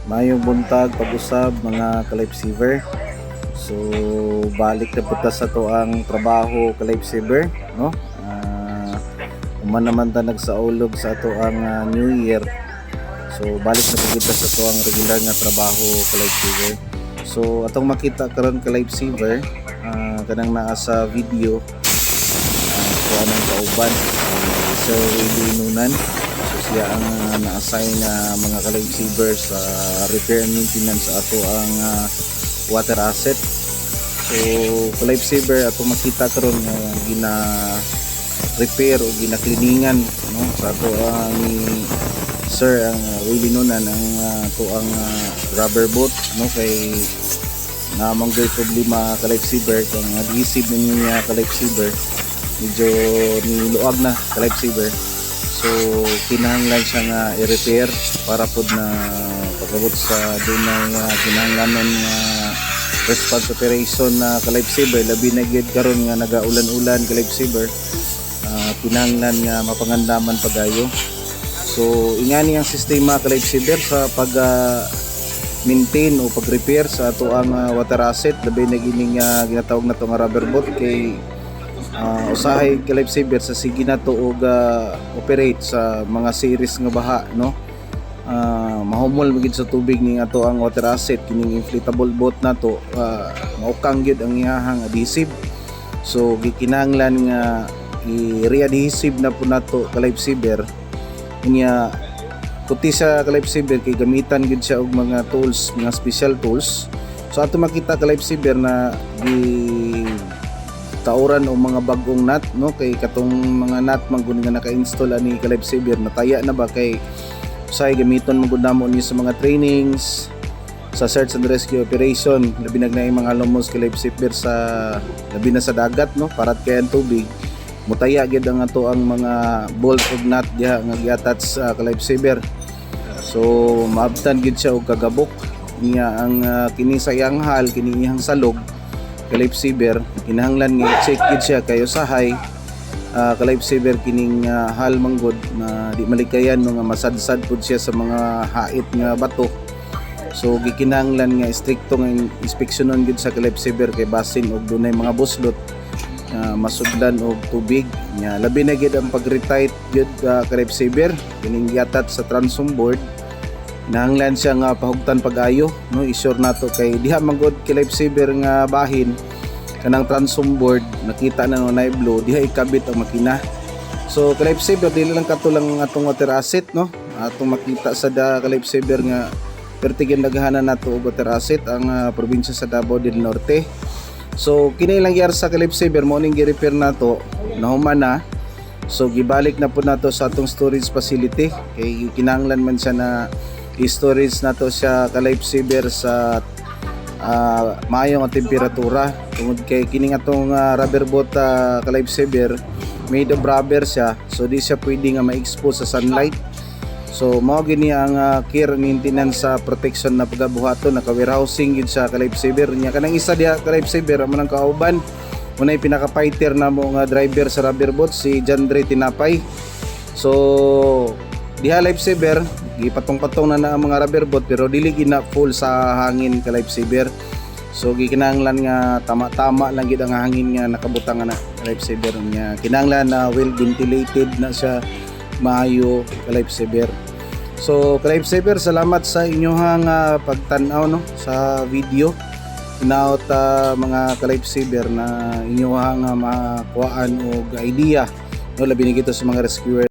Mayong buntag pag-usab mga ka-lifesaver. So balik na punta sa to ang trabaho ka-lifesaver, no? Uman naman ta nagsaulog sa ato ang New Year. So balik na kita sa to ang regular nga trabaho ka-lifesaver. So atong makita karon ka-lifesaver, kanang naa sa video, kuha ng kauban Sir Willie Nunan. So siya ang na-assign na mga ka-lifesaver sa repair and maintenance sa ato ang water asset. So ka-lifesaver atong makita karon gina repair o gina cleaningan, no, sa ato ni Sir ang Willie Nunan ang to ang rubber boat, no, kay namanggoy problema ka-lifesaver kung adhesive niya ka-lifesaver medyo niluag na ka-lifesaver. So kinahanglan siya nga i-repair para pod na pagabot sa dunay kinahanglanon nga response operation na ka-lifesaver, labi na gyud karon nga nagaulan-ulan ka-lifesaver. Kinahanglan nga mapangandaman pagayo. So ingani ang sistema ka-lifesaver sa pag maintain o pag-repair sa ato ang water asset, labi na gining ginatawag na to nga rubber boat kay usahay ka-lifesaver sa sige na to og operate sa mga series nga baha, no. Mahumol magid sa tubig ning ato ang water asset kining inflatable boat na to, maukang gyud ang iyahang adhesive. So gikinahanglan nga i-re-adhesive na po nato ka-lifesaver niya puti sa ka-lifesaver kay gamitan gyud siya og mga tools, mga special tools. So ato makita ka-lifesaver na tauran o mga bagong nut, no, kay katong mga nut mangguni nga naka-install ani ka-lifesaver nataya na ba kay usay gamiton man gud namo ni sa mga trainings sa search and rescue operation, labi nagnay mga lumos ka-lifesaver sa labi na sa dagat, no, parat kay ang tubig mutaya gid ang ato ang mga bolt ug nut diha nga gi-attach sa ka-lifesaver. So maabtan gid siya og kagabok niya ang kini sa iyang hal, kini iyang salog ka-lifesaver kinahanglan nga check gid siya kay usahay ka-lifesaver kining hal manggod na di malikayan nga masadsad pud siya sa mga hait nga bato. So gikinahanglan nga strikto nga inspeksyonon gid sa ka-lifesaver kay basin og dunay mga buslot masudlan og tubig nya, labi na gid ang pag-retight gid ka-lifesaver kining giatat sa transom board. Nahanglan siya nga pahugtan pag-ayo, no, isure nato kay diha manggod ka-lifesaver nga bahin kanang transom board nakita na nay blow diha ikabit ang makina. So ka-lifesaver dili lang katulang atong water asset, no, atong makita sa ka-lifesaver nga pertigen daghanan nato og water asset ang probinsya sa Davao del Norte. So kini lang gyar sa ka-lifesaver mo ning gi-repair nato nahuman na. So gibalik na pud nato sa atong storage facility kay kinahanglan man siya na i-storage nato siya ka-lifesaver sa maayong temperatura tungod kay kining atong rubber boat ka-lifesaver made of rubber siya, so di siya pwede nga ma-expose sa sunlight. So mao gini ang care maintenance sa protection na pagabuhaton naka-warehousing gid sa ka-lifesaver niya. Kanang isa diha ka-lifesaver amo nang kauban unay pinaka-fighter na mo nga driver sa rubber boat si Jandre Tinapay. So diha lifesaver gipatong-patong na ang mga rubber boat pero dili gina full sa hangin ka-lifesaver. So gikinahanglan nga tama-tama lang gid ang hangin nga nakabutang na ka-lifesaver niya. Kinahanglan na well ventilated na siya maayo ka-lifesaver. So ka-lifesaver, salamat sa inyong pagtan-aw, no, sa video. Inaot mga ka-lifesaver na inyong makuhaan og idea, no, labi na gito sa mga rescuer.